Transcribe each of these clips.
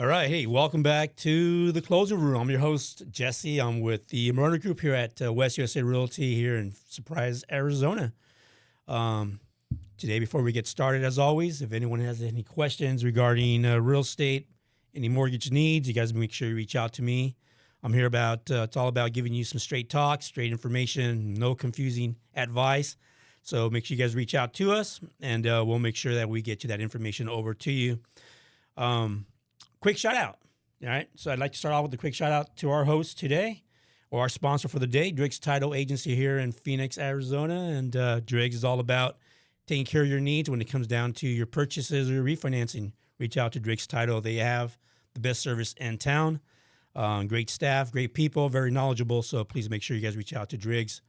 All right. Hey, welcome back to the Closer Room. I'm your host, Jesse. I'm with the Murder Group here at West USA Realty here in Surprise, Arizona. Um, Today, before we get started, as always, if anyone has any questions regarding real estate, any mortgage needs, you guys make sure you reach out to me. I'm here it's all about giving you some straight talk, straight information, no confusing advice. So make sure you guys reach out to us, and we'll make sure that we get you that information over to you. Quick shout out. All right. So I'd like to start off with a quick shout out to our host today, or our sponsor for the day, Driggs Title Agency here in Phoenix, Arizona. And Driggs is all about taking care of your needs when it comes down to your purchases or your refinancing. Reach out to Driggs Title. They have the best service in town. Great staff, great people, very knowledgeable. So please make sure you guys reach out to Driggs.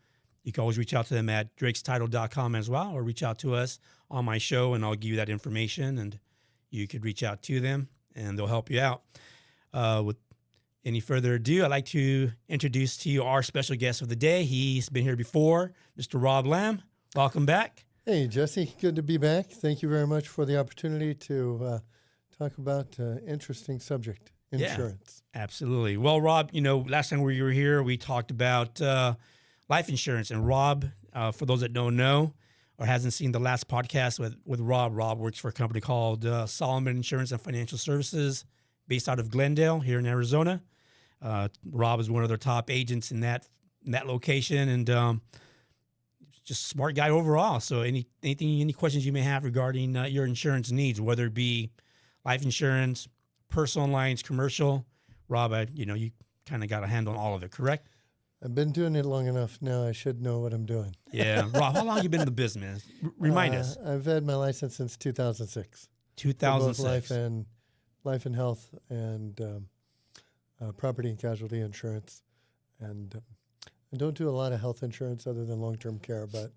You can always reach out to them at driggstitle.com as well, or reach out to us on my show, and I'll give you that information, and you could reach out to them, and they'll help you out. With any further ado, I'd like to introduce to you our special guest of the day. He's been here before, Mr. Rob Lamb. Welcome back. Hey, Jesse. Good to be back. Thank you very much for the opportunity to talk about interesting subject, insurance. Yeah, absolutely. Well, Rob, last time we were here, we talked about life insurance. And Rob, for those that don't know or hasn't seen the last podcast with Rob works for a company called Solomon Insurance and Financial Services based out of Glendale here in Arizona. Rob is one of their top agents in that location, and just a smart guy overall. So any questions you may have regarding your insurance needs, whether it be life insurance, personal lines, commercial, Rob, you kind of got a handle on all of it, correct? I've been doing it long enough now. I should know what I'm doing. Yeah. Rob, how long have you been in the business? Remind us. I've had my license since 2006. 2006. Both life and health and property and casualty insurance. And I don't do a lot of health insurance other than long-term care, but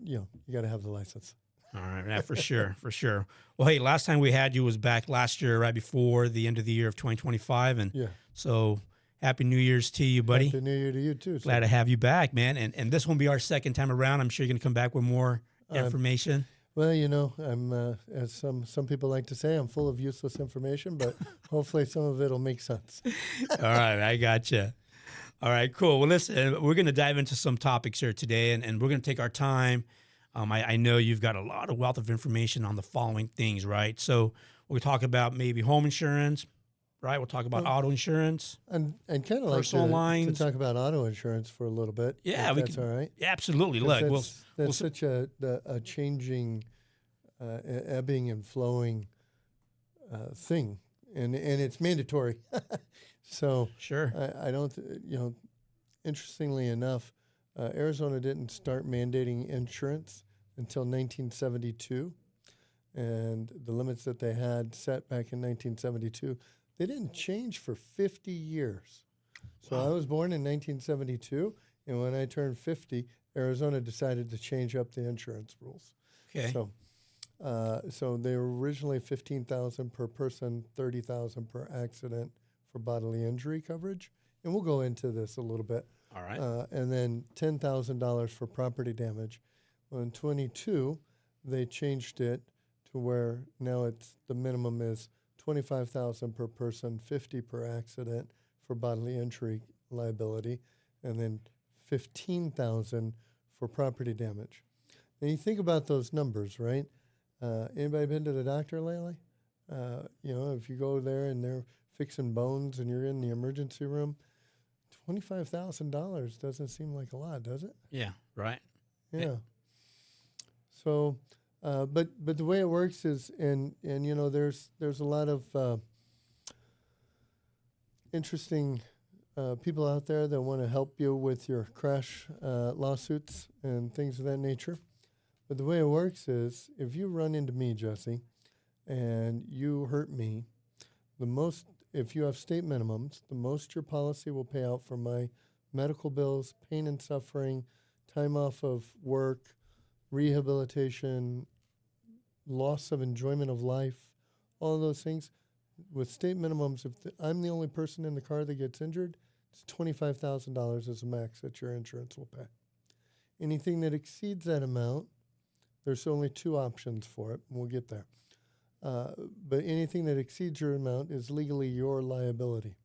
you got to have the license. All right, yeah, for sure, for sure. Well, hey, last time we had you was back last year, right before the end of the year of 2025, and so Happy New Year's to you, buddy. Happy New Year to you too. Glad to have you back, man. And this won't be our second time around. I'm sure you're gonna come back with more information. Well, I'm as some people like to say, I'm full of useless information, but hopefully some of it'll make sense. All right, I gotcha. All right, cool. Well, listen, we're going to dive into some topics here today, and we're going to take our time. I know you've got a lot of wealth of information on the following things, right? So we'll talk about maybe home insurance, right? We'll talk about auto insurance. And kind of like to talk about auto insurance for a little bit. Yeah, that's all right. Yeah, absolutely. Look, that's such a changing, ebbing and flowing thing, and it's mandatory. So sure, I don't, interestingly enough, Arizona didn't start mandating insurance until 1972, and the limits that they had set back in 1972, they didn't change for 50 years. So I was born in 1972, and when I turned 50, Arizona decided to change up the insurance rules. Okay. So they were originally $15,000 per person, $30,000 per accident for bodily injury coverage, and we'll go into this a little bit. All right. And then $10,000 for property damage. Well, in 22, they changed it to where now the minimum is $25,000 per person, $50,000 per accident for bodily injury liability, and then $15,000 for property damage. Now you think about those numbers, right? Anybody been to the doctor lately? If you go there and they're fixing bones and you're in the emergency room, $25,000 doesn't seem like a lot, does it? Yeah, right. Yeah. So, but the way it works is, and there's a lot of interesting people out there that want to help you with your crash lawsuits and things of that nature. But the way it works is, if you run into me, Jesse, and you hurt me, if you have state minimums, the most your policy will pay out for my medical bills, pain and suffering, time off of work, rehabilitation, loss of enjoyment of life, all of those things. With state minimums, if I'm the only person in the car that gets injured, it's $25,000 as a max that your insurance will pay. Anything that exceeds that amount, there's only two options for it, and we'll get there. But anything that exceeds your amount is legally your liability,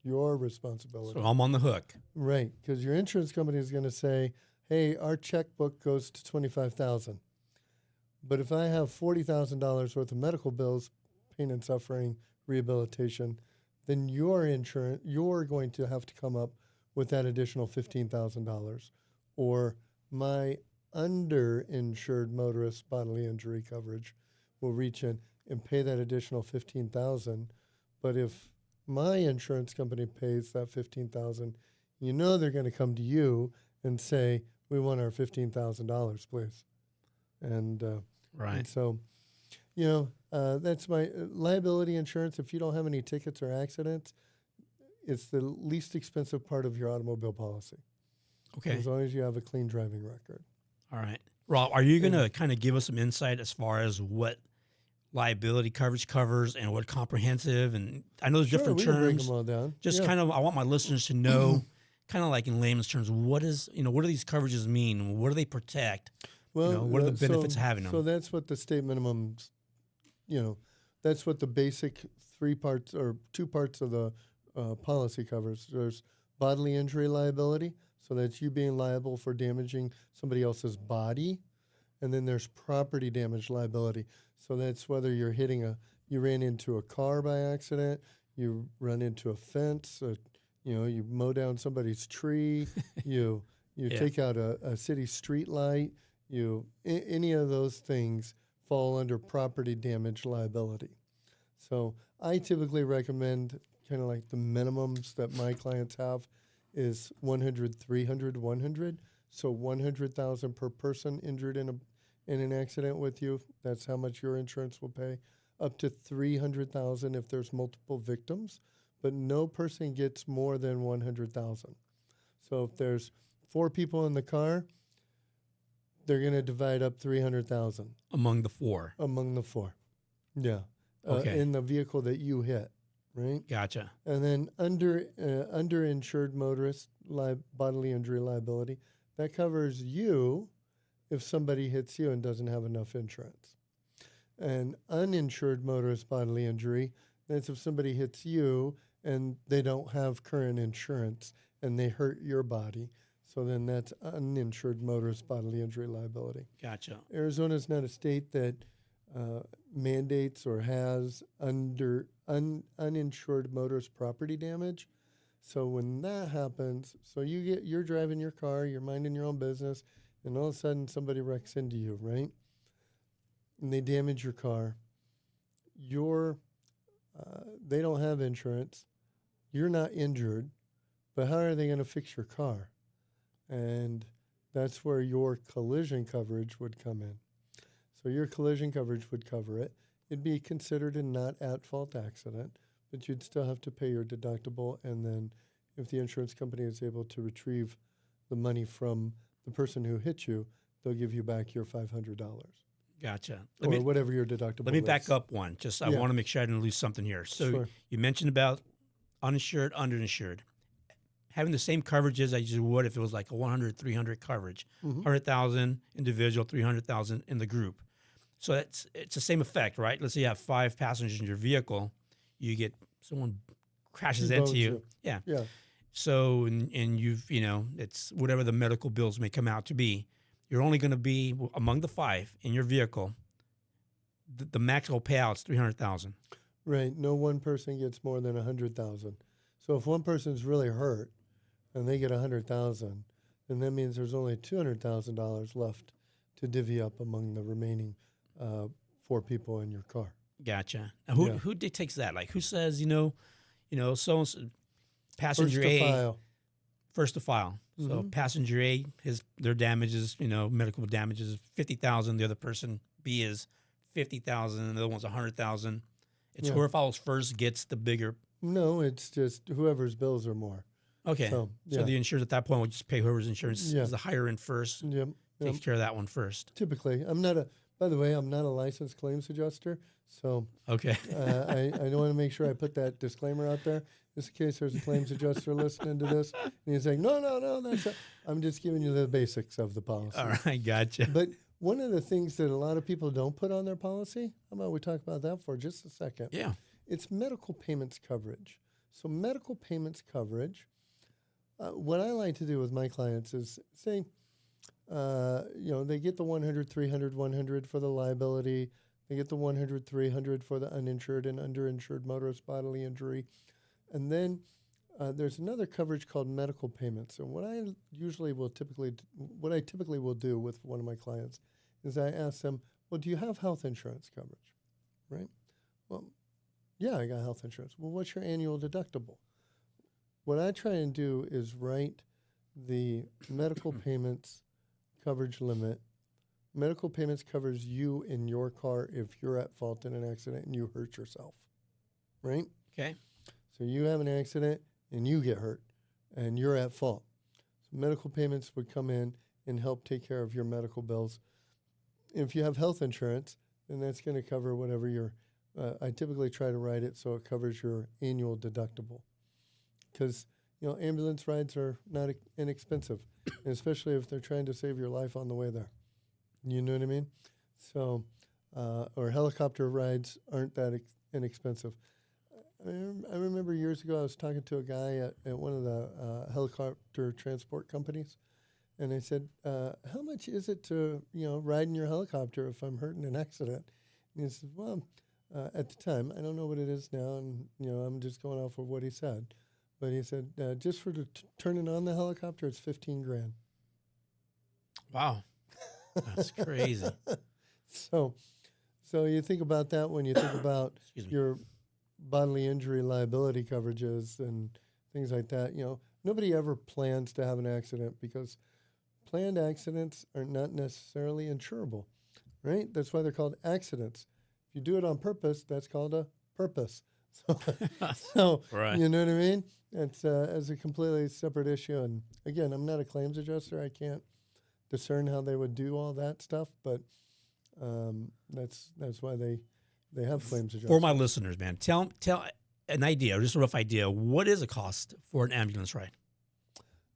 your responsibility. So I'm on the hook. Right, because your insurance company is going to say, hey, our checkbook goes to $25,000. But if I have $40,000 worth of medical bills, pain and suffering, rehabilitation, then your insurance, you're going to have to come up with that additional $15,000. Or my underinsured motorist bodily injury coverage will reach in and pay that additional $15,000. But if my insurance company pays that $15,000, you know they're going to come to you and say, we want our $15,000, please. And Right. And so, you know, that's my liability insurance. If you don't have any tickets or accidents, it's the least expensive part of your automobile policy. Okay. As long as you have a clean driving record. All right. Rob, are you going to kind of give us some insight as far as what liability coverage covers and what comprehensive? And I know there's different we can break terms. them all down. Just kind of, I want my listeners to know, kind of like in layman's terms, what do these coverages mean? What do they protect? Well, what are the benefits of having them? So that's what the state minimums, that's what the basic 3 parts or 2 parts of the policy covers. There's bodily injury liability, so that's you being liable for damaging somebody else's body. And then there's property damage liability. So that's whether you're you ran into a car by accident, you run into a fence, you mow down somebody's tree, you take out a city street light. Any of those things fall under property damage liability. So I typically recommend kind of like the minimums that my clients have is 100, 300, 100. So 100,000 per person injured in an accident with you. That's how much your insurance will pay. Up to 300,000 if there's multiple victims, but no person gets more than 100,000. So if there's 4 people in the car, they're going to divide up 300,000 among the 4. Among the 4, yeah. Okay. In the vehicle that you hit, right? Gotcha. And then underinsured motorist bodily injury liability, that covers you if somebody hits you and doesn't have enough insurance. And uninsured motorist bodily injury, that's if somebody hits you and they don't have current insurance and they hurt your body. So then that's uninsured motorist bodily injury liability. Gotcha. Arizona is not a state that mandates or has uninsured motorist property damage. So when that happens, so you're driving your car, you're minding your own business, and all of a sudden somebody wrecks into you, right? And they damage your car. They don't have insurance. You're not injured, but how are they going to fix your car? And that's where your collision coverage would come in. So your collision coverage would cover it. It'd be considered a not at fault accident, but you'd still have to pay your deductible. And then if the insurance company is able to retrieve the money from the person who hit you, they'll give you back your $500. Gotcha. Or whatever your deductible is. Let me back up one. I want to make sure I didn't lose something here. So you mentioned about uninsured, underinsured. Having the same coverages as you would if it was like a 100, 300 coverage, 100,000 individual, 300,000 in the group. So it's the same effect, right? Let's say you have 5 passengers in your vehicle. You get someone crashes into you. Yeah. So and you've it's whatever the medical bills may come out to be. You're only going to be among the 5 in your vehicle. The maximum payout is 300,000. Right. No one person gets more than 100,000. So if one person's really hurt and they get 100,000, then that means there's only $200,000 left to divvy up among the remaining 4 people in your car. Gotcha. Now, who dictates that? Like who says so passenger A first to file. So passenger A, their damages, medical damages, 50,000. The other person B is 50,000, and the other one's 100,000. It's whoever files first gets the bigger. No, it's just whoever's bills are more. Okay. So the insurance at that point will just pay whoever's insurance is the higher end first. Yep. Takes care of that one first. Typically, by the way, I'm not a licensed claims adjuster, so okay. I don't want to make sure I put that disclaimer out there, just in case there's a claims adjuster listening to this, and he's like, no, I'm just giving you the basics of the policy. All right, gotcha. One of the things that a lot of people don't put on their policy, how about we talk about that for just a second? Yeah. It's medical payments coverage. So medical payments coverage, what I like to do with my clients is say, they get the 100, 300, 100 for the liability. They get the 100, 300 for the uninsured and underinsured motorist bodily injury. And then there's another coverage called medical payments. And what I typically will do with one of my clients is I ask them, well, do you have health insurance coverage? Right? Well, yeah, I got health insurance. Well, what's your annual deductible? What I try and do is write the medical payments coverage limit. Medical payments covers you in your car if you're at fault in an accident and you hurt yourself, right? Okay. So you have an accident and you get hurt and you're at fault. So medical payments would come in and help take care of your medical bills. If you have health insurance, then that's going to cover whatever your I typically try to write it so it covers your annual deductible. Because, ambulance rides are not inexpensive, and especially if they're trying to save your life on the way there. You know what I mean? So, or helicopter rides aren't that inexpensive. I remember years ago I was talking to a guy at one of the helicopter transport companies, and I said, how much is it to, ride in your helicopter if I'm hurt in an accident? And he said, well, at the time, I don't know what it is now, and, I'm just going off of what he said. But he said, just for turning on the helicopter, it's $15,000. Wow. That's crazy. So you think about that when you think about your bodily injury liability coverages and things like that. Nobody ever plans to have an accident because planned accidents are not necessarily insurable, right? That's why they're called accidents. If you do it on purpose, that's called a purpose. So right. You know what I mean? It's as a completely separate issue. And again, I'm not a claims adjuster. I can't discern how they would do all that stuff, but that's why they have claims adjusters. For my listeners, man, tell an idea, just a rough idea. What is a cost for an ambulance ride?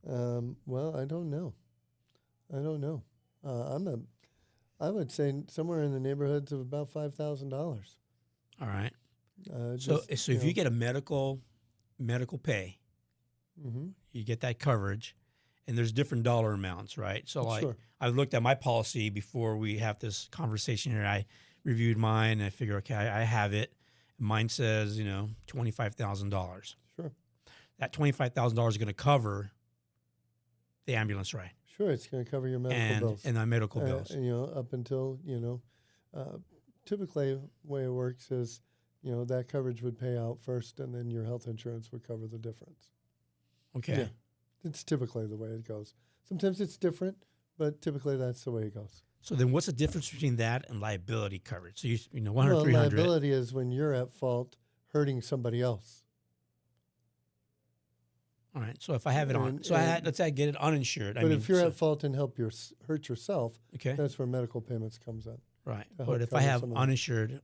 Well, I don't know. I would say somewhere in the neighborhoods of about $5,000. All right. So if you get a medical pay, mm-hmm. you get that coverage, and there's different dollar amounts, right? So Sure. I looked at my policy before we have this conversation here. I reviewed mine and I figure, okay, I have it. Mine says, $25,000. Sure. That $25,000 is going to cover the ambulance ride. Sure, it's going to cover your medical bills. And my medical bills. Up until, typically the way it works is, that coverage would pay out first and then your health insurance would cover the difference. Okay. Yeah, it's typically the way it goes. Sometimes it's different, but typically that's the way it goes. So then what's the difference between that and liability coverage? So 100, well, 300. Liability is when you're at fault hurting somebody else. All right. So if I have it on, let's say I get it uninsured. But if you're at fault and hurt yourself, okay, that's where medical payments comes in. Right. But if I have uninsured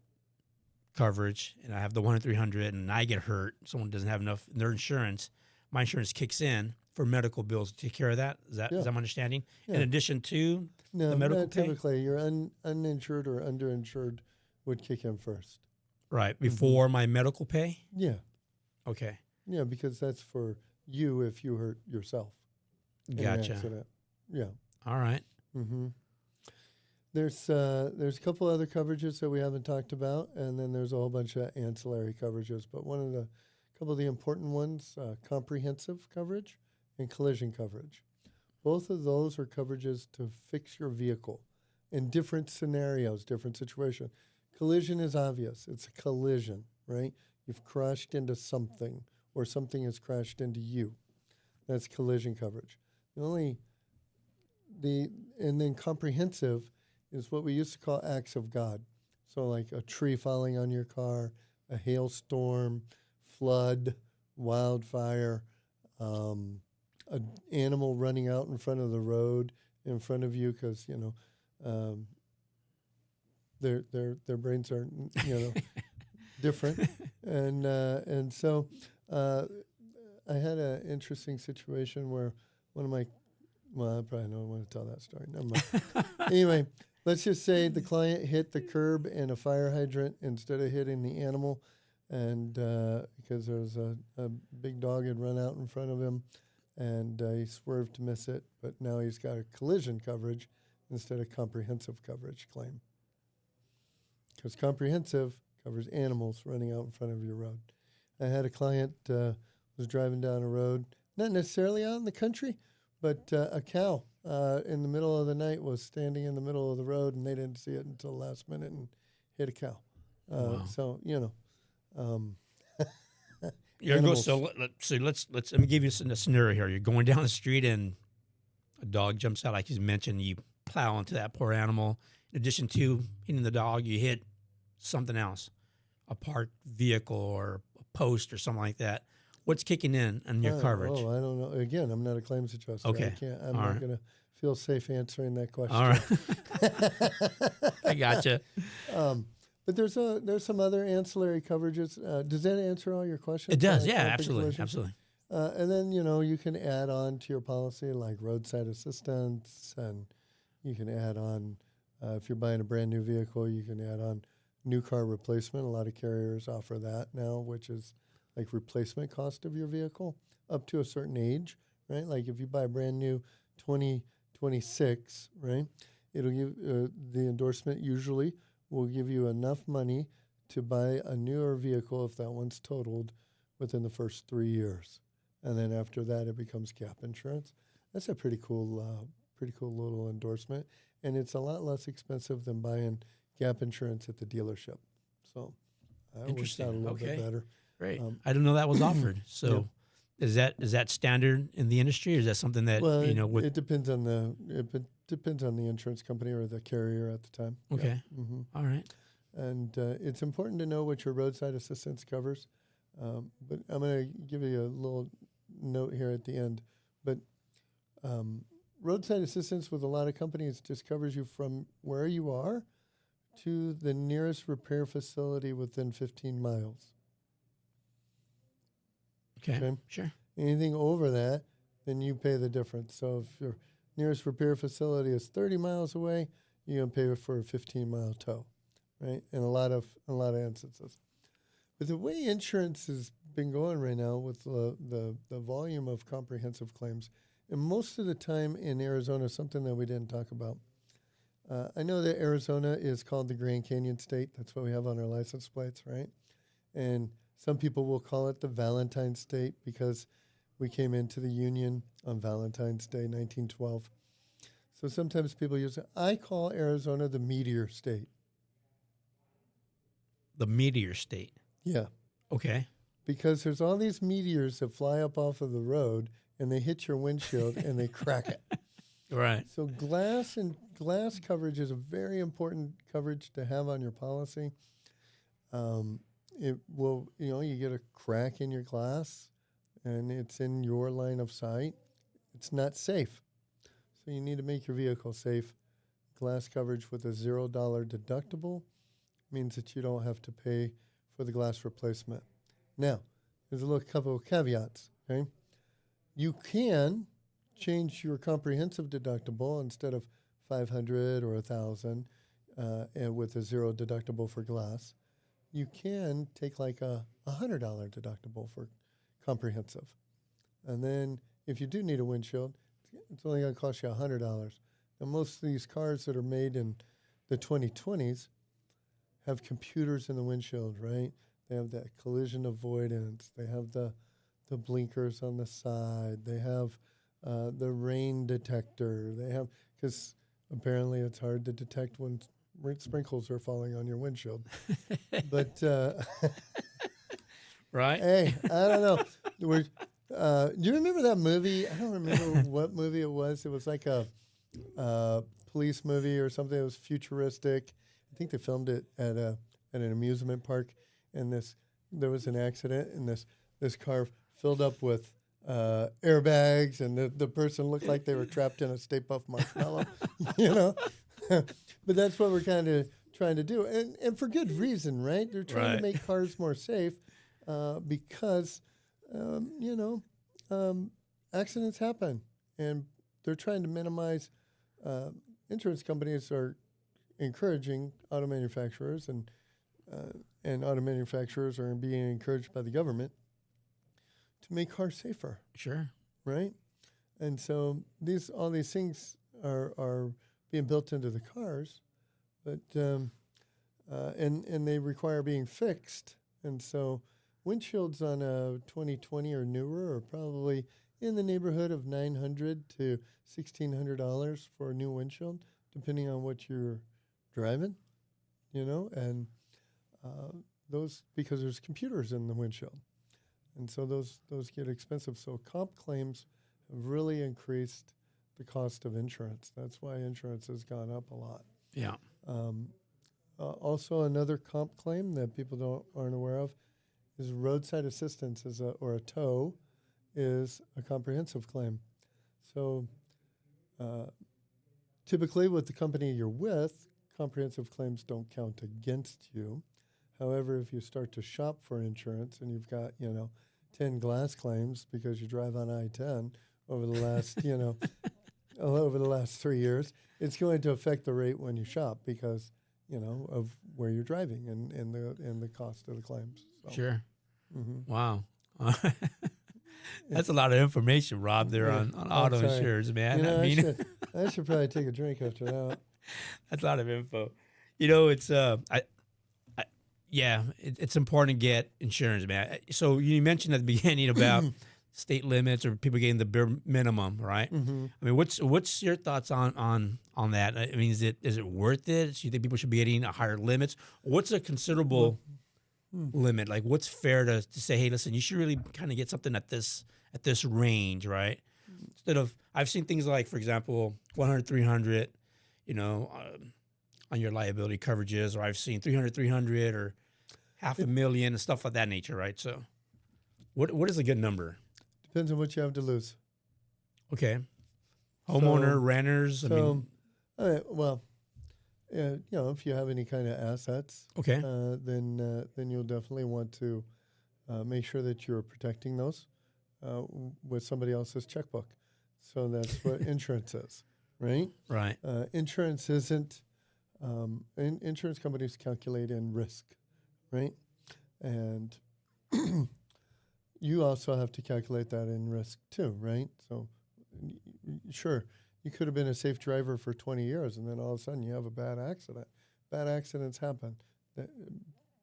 coverage and I have the 100, 300 and I get hurt, someone doesn't have enough in their insurance, my insurance kicks in for medical bills to take care of that. Is that my understanding? Yeah. In addition to the medical pay? Typically your uninsured or underinsured would kick in first. Right. Before my medical pay? Yeah. Okay. Yeah, because that's for you if you hurt yourself. Gotcha. In an accident. Yeah. All right. Mm-hmm. There's a couple other coverages that we haven't talked about, and then there's a whole bunch of ancillary coverages. But couple of the important ones, comprehensive coverage and collision coverage. Both of those are coverages to fix your vehicle in different scenarios, different situations. Collision is obvious. It's a collision, right? You've crashed into something or something has crashed into you. That's collision coverage. And then comprehensive is what we used to call acts of God. So like a tree falling on your car, a hailstorm, flood, wildfire, an animal running out in front of the road in front of you because, their brains are, different. And so I had an interesting situation where one of my, well, I probably don't want to tell that story. Never mind. Anyway, Let's just say the client hit the curb and a fire hydrant instead of hitting the animal, and because there was a big dog had run out in front of him, and he swerved to miss it, but now he's got a collision coverage instead of comprehensive coverage claim. Because comprehensive covers animals running out in front of your road. I had a client was driving down a road, not necessarily out in the country, but a cow in the middle of the night was standing in the middle of the road, and they didn't see it until the last minute and hit a cow. Wow. So Let's let me give you a scenario here. You're going down the street and a dog jumps out, like you mentioned. You plow into that poor animal. In addition to hitting the dog, you hit something else, a parked vehicle or a post or something like that. What's kicking in on your coverage? Oh, I don't know. Again, I'm not a claims adjuster. Okay. I'm not going to feel safe answering that question. All right. I gotcha. But there's some other ancillary coverages. Does that answer all your questions? It does. Yeah, absolutely. Absolutely. And then, you can add on to your policy like roadside assistance, and you can add on, if you're buying a brand new vehicle, you can add on new car replacement. A lot of carriers offer that now, which is like replacement cost of your vehicle up to a certain age, right? Like if you buy a brand new 2026, right, it'll give the endorsement usually will give you enough money to buy a newer vehicle if that one's totaled within the first 3 years. And then after that, it becomes gap insurance. That's a pretty cool little endorsement. And it's a lot less expensive than buying gap insurance at the dealership. So that works out a little bit better. Great. I didn't know that was offered. So yeah. Is that standard in the industry, or is that something that, it depends on the insurance company or the carrier at the time. Okay. Yeah. Mm-hmm. All right. And it's important to know what your roadside assistance covers. But I'm going to give you a little note here at the end. But roadside assistance with a lot of companies just covers you from where you are to the nearest repair facility within 15 miles. Okay. Sure. Anything over that, then you pay the difference. So if your nearest repair facility is 30 miles away, you're going to pay for a 15-mile tow, right? In a lot of instances. But the way insurance has been going right now with the volume of comprehensive claims, and most of the time in Arizona, something that we didn't talk about. I know that Arizona is called the Grand Canyon State. That's what we have on our license plates, right? And some people will call it the Valentine State because we came into the Union on Valentine's Day, 1912. So sometimes people use it. I call Arizona the Meteor State. The Meteor State. Yeah. Okay. Because there's all these meteors that fly up off of the road and they hit your windshield and they crack it. Right. So glass coverage is a very important coverage to have on your policy. It will, you get a crack in your glass and it's in your line of sight. It's not safe. So you need to make your vehicle safe. Glass coverage with a $0 deductible means that you don't have to pay for the glass replacement. Now, there's a couple of caveats, okay? You can change your comprehensive deductible instead of $500 or $1,000 and with a $0 deductible for glass. You can take like a $100 deductible for comprehensive. And then if you do need a windshield, it's only going to cost you $100. Now, most of these cars that are made in the 2020s have computers in the windshield, right? They have that collision avoidance. They have the blinkers on the side. They have the rain detector. They have, because apparently it's hard to detect when sprinkles are falling on your windshield. But right? Hey, I don't know. Do you remember that movie? I don't remember what movie it was. It was like a police movie or something. It was futuristic. I think they filmed it at an amusement park. And there was an accident, and this car filled up with airbags, and the person looked like they were trapped in a Stay Puft Marshmallow, But that's what we're kind of trying to do, and for good reason, right? They're trying to make cars more safe because, accidents happen, and they're trying to minimize. Insurance companies are encouraging auto manufacturers, and auto manufacturers are being encouraged by the government to make cars safer, Sure. right? And so all these things are being built into the cars, but and they require being fixed. And so windshields on a 2020 or newer are probably in the neighborhood of $900 to $1,600 for a new windshield, depending on what you're driving, and those, because there's computers in the windshield. And so those get expensive. So comp claims have really increased the cost of insurance. That's why insurance has gone up a lot. Yeah. Also, another comp claim that people aren't aware of is roadside assistance or a tow is a comprehensive claim. So typically with the company you're with, comprehensive claims don't count against you. However, if you start to shop for insurance and you've got, 10 glass claims because you drive on I-10 over the last, over the last 3 years, it's going to affect the rate when you shop because, of where you're driving and the cost of the claims. So. Sure. Mm-hmm. Wow. That's a lot of information, Rob, there on auto insurance, man. I should probably take a drink after that. That's a lot of info. It's it's important to get insurance, man. So you mentioned at the beginning about state limits or people getting the bare minimum, right? Mm-hmm. I mean, what's your thoughts on that? I mean, is it worth it? Do you think people should be getting a higher limits? What's a considerable limit? Like, what's fair to say? Hey, listen, you should really kind of get something at this range, right? Instead of, I've seen things like, for example, 100, 300, on your liability coverages, or I've seen 300 or $500,000 and stuff of that nature, right? So, what is a good number? Depends on what you have to lose. Okay, homeowner, renters. If you have any kind of assets, Okay, then you'll definitely want to make sure that you're protecting those with somebody else's checkbook. So that's what insurance is, right? right. Insurance isn't. Insurance companies calculate in risk, right? And you also have to calculate that in risk too, right? So, sure, you could have been a safe driver for 20 years, and then all of a sudden you have a bad accident. Bad accidents happen.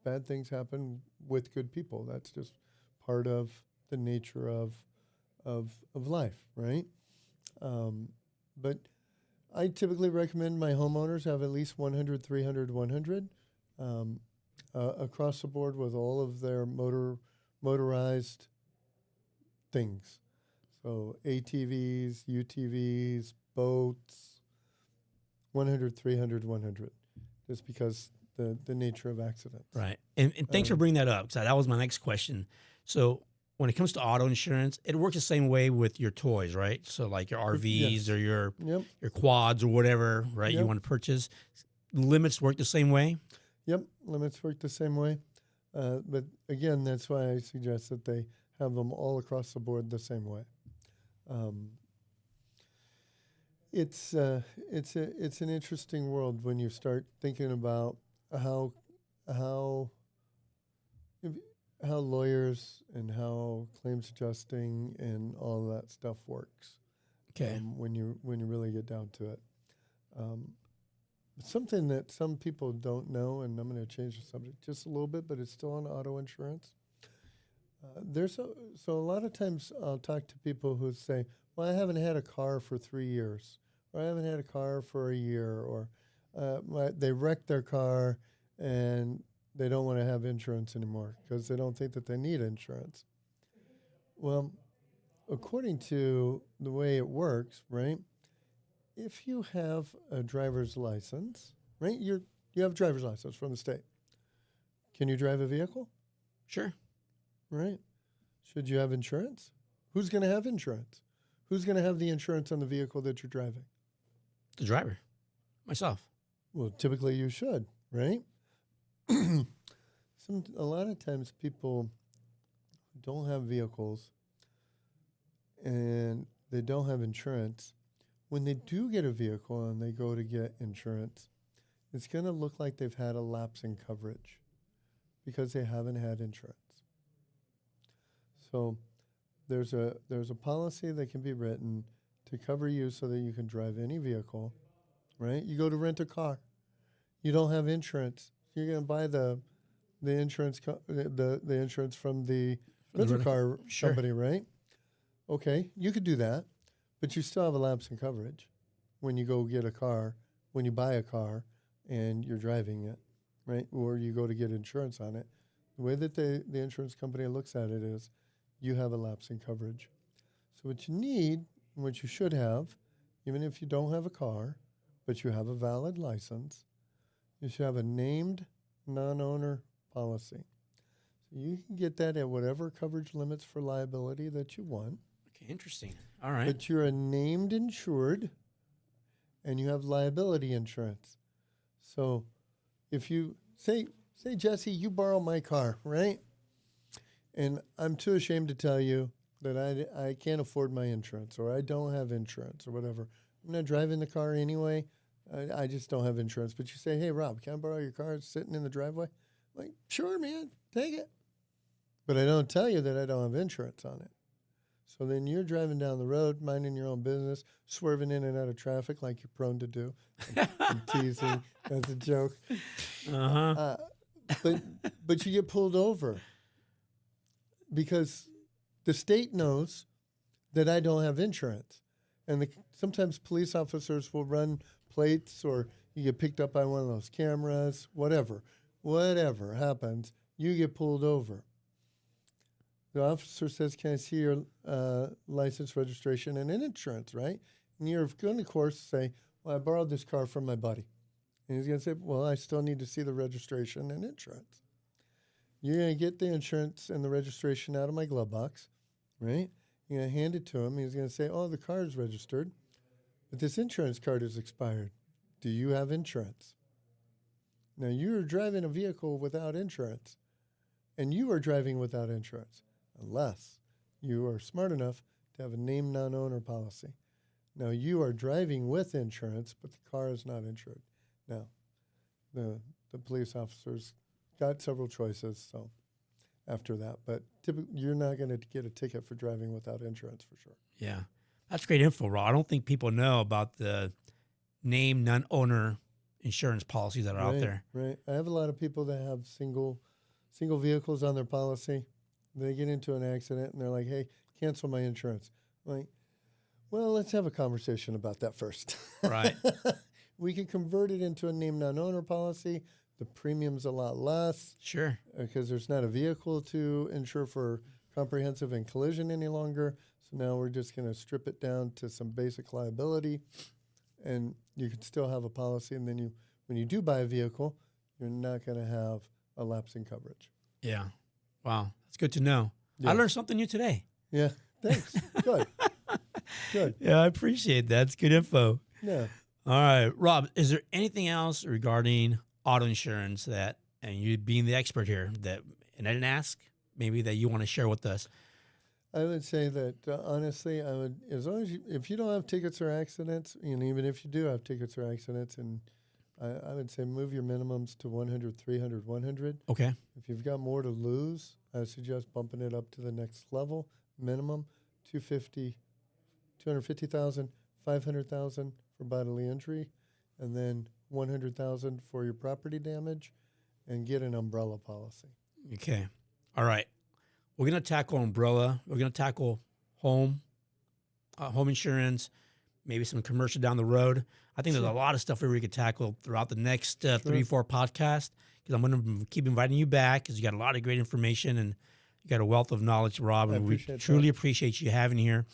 Bad things happen with good people. That's just part of the nature of life, right? But I typically recommend my homeowners have at least 100, 300, 100 across the board with all of their motorized things. So ATVs, UTVs, boats, 100, 300, 100, just because the nature of accidents. Right. And thanks for bringing that up. So that was my next question. So when it comes to auto insurance, it works the same way with your toys, right? So like your RVs or your quads or whatever, right? Yep. You want to purchase. Limits work the same way? Yep, limits work the same way. But again, that's why I suggest that they have them all across the board the same way. It's an interesting world when you start thinking about how lawyers and how claims adjusting and all that stuff works. Okay. When you really get down to it. Something that some people don't know, and I'm going to change the subject just a little bit, but it's still on auto insurance. So a lot of times I'll talk to people who say, well, I haven't had a car for 3 years, or I haven't had a car for a year, or they wrecked their car and they don't want to have insurance anymore because they don't think that they need insurance. Well, according to the way it works, right, if you have a driver's license, right, you have a driver's license from the state. Can you drive a vehicle? Sure. Right. Should you have insurance? Who's going to have insurance? Who's going to have the insurance on the vehicle that you're driving? The driver. Myself. Well, typically you should, right? A lot of times people don't have vehicles and they don't have insurance. When they do get a vehicle and they go to get insurance, it's going to look like they've had a lapse in coverage because they haven't had insurance. So there's a policy that can be written to cover you so that you can drive any vehicle, right? You go to rent a car. You don't have insurance. You're going to buy the insurance the insurance from the rental car company, right? Okay, you could do that, but you still have a lapse in coverage when you go get a car, when you buy a car and you're driving it, right? Or you go to get insurance on it. The way that the insurance company looks at it is you have a lapse in coverage. So what you need, and what you should have, even if you don't have a car, but you have a valid license, you should have a named non-owner policy. So you can get that at whatever coverage limits for liability that you want. Okay, interesting. All right. But you're a named insured and you have liability insurance. So if you say Jesse, you borrow my car, right? And I'm too ashamed to tell you that I can't afford my insurance or I don't have insurance or whatever. I'm not driving the car anyway. I just don't have insurance. But you say, hey, Rob, can I borrow your car? It's sitting in the driveway. I'm like, sure, man, take it. But I don't tell you that I don't have insurance on it. So then you're driving down the road, minding your own business, swerving in and out of traffic like you're prone to do. I'm teasing. That's a joke. Uh-huh. But you get pulled over because the state knows that I don't have insurance. And sometimes police officers will run plates or you get picked up by one of those cameras, whatever happens, you get pulled over. The officer says, can I see your license, registration, and insurance, right? And you're going to, of course, say, well, I borrowed this car from my buddy. And he's going to say, well, I still need to see the registration and insurance. You're going to get the insurance and the registration out of my glove box, right? You're going to hand it to him. He's going to say, oh, the car is registered, but this insurance card is expired. Do you have insurance? Now, you're driving a vehicle without insurance, and you are driving without insurance, unless you are smart enough to have a named non-owner policy. Now, you are driving with insurance, but the car is not insured. Now, the police officers got several choices, so after that. But typically, you're not going to get a ticket for driving without insurance for sure. Yeah. That's great info, Rob. I don't think people know about the named non-owner insurance policies that are out there. Right. I have a lot of people that have single vehicles on their policy. They get into an accident and they're like, hey, cancel my insurance. I'm like, well, let's have a conversation about that first. Right. We can convert it into a named non-owner policy. The premium's a lot less. Sure. Because there's not a vehicle to insure for comprehensive and collision any longer. So now we're just going to strip it down to some basic liability. And you can still have a policy. And then when you do buy a vehicle, you're not going to have a lapse in coverage. Yeah. Wow. That's good to know. Yeah. I learned something new today. Yeah. Thanks. Good. Good. Yeah, I appreciate that. It's good info. Yeah. All right. Rob, is there anything else regarding auto insurance that, and you being the expert here, and I didn't ask, maybe that you want to share with us? I would say that, honestly, as long as if you don't have tickets or accidents, even if you do have tickets or accidents, and I would say move your minimums to 100, 300, 100. Okay. If you've got more to lose, I suggest bumping it up to the next level. Minimum 250,000, 500,000 for bodily injury, and then 100,000 for your property damage, and get an umbrella policy. Okay. All right. We're going to tackle umbrella. We're going to tackle home insurance, maybe some commercial down the road. I think there's a lot of stuff we could tackle throughout the next 3-4 podcasts, because I'm going to keep inviting you back because you got a lot of great information and you got a wealth of knowledge, Rob, and we truly appreciate you having here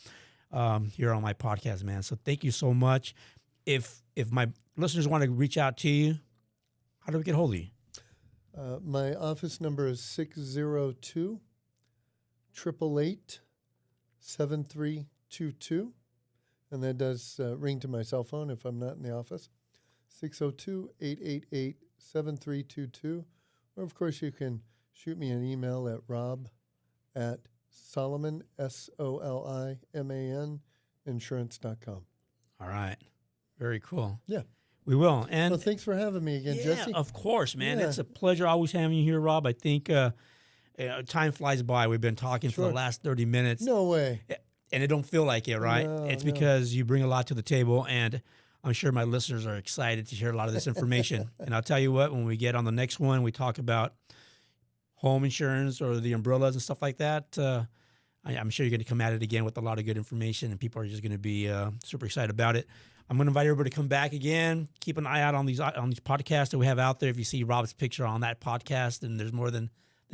on my podcast, man. So thank you so much. If my listeners want to reach out to you, how do we get hold of you? My office number is 602-888-7322. And that does ring to my cell phone if I'm not in the office, 602-888-7322. Or, of course, you can shoot me an email at rob@Soliman, SOLIMAN, insurance.com. All right. Very cool. Yeah. We will. And Well, thanks for having me again, yeah, Jesse. of course, man. Yeah. It's a pleasure always having you here, Rob. I think time flies by. We've been talking for Sure. the last 30 minutes. No way. And it don't feel like it, right? No, It's no. because you bring a lot to the table, and I'm sure my listeners are excited to hear a lot of this information. And I'll tell you what, when we get on the next one, we talk about home insurance or the umbrellas and stuff like that. I'm sure you're going to come at it again with a lot of good information, and people are just going to be super excited about it. I'm going to invite everybody to come back again. Keep an eye out on these podcasts that we have out there. If you see Rob's picture on that podcast, and there's more than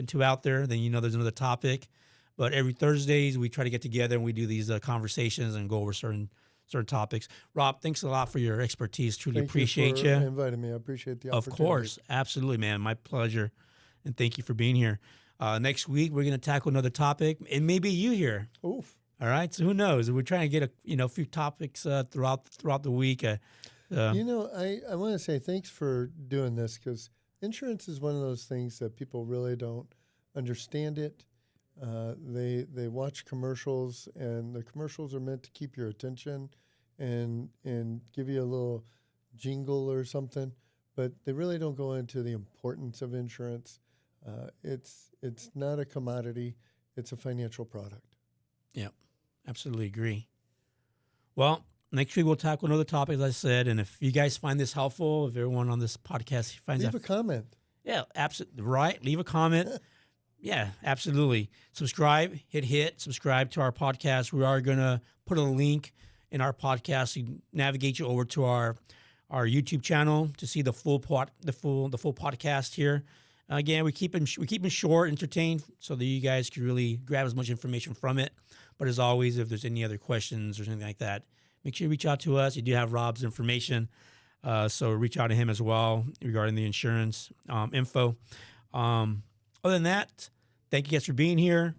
2 out there, then you know there's another topic. But every Thursdays, we try to get together and we do these conversations and go over certain topics. Rob, thanks a lot for your expertise. Truly appreciate you. you. For inviting me. I appreciate the opportunity. Of course. Absolutely, man. My pleasure. And thank you for being here. Next week, we're going to tackle another topic. It may be you here. Oof. All right. So who knows? We're trying to get a few topics throughout the week. I want to say thanks for doing this, because insurance is one of those things that people really don't understand it. They watch commercials, and the commercials are meant to keep your attention and give you a little jingle or something, but they really don't go into the importance of insurance. It's not a commodity; it's a financial product. Yep, absolutely agree. Well, next week we'll tackle another topic, as I said, and if you guys find this helpful, if everyone on this podcast finds Leave a comment. Yeah, absolutely right. Leave a comment. Yeah, absolutely. Subscribe, hit subscribe to our podcast. We are going to put a link in our podcast to navigate you over to our YouTube channel to see the full podcast here. Again, we keep it short, entertained, so that you guys can really grab as much information from it. But as always, if there's any other questions or something like that, make sure you reach out to us. You do have Rob's information, so reach out to him as well regarding the insurance info. Other than that, thank you guys for being here.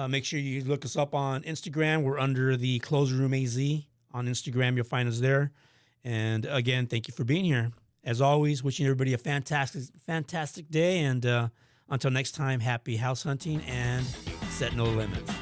Make sure you look us up on Instagram. We're under the Closer Room AZ on Instagram. You'll find us there. And again, thank you for being here. As always, wishing everybody a fantastic day. And until next time, happy house hunting and set no limits.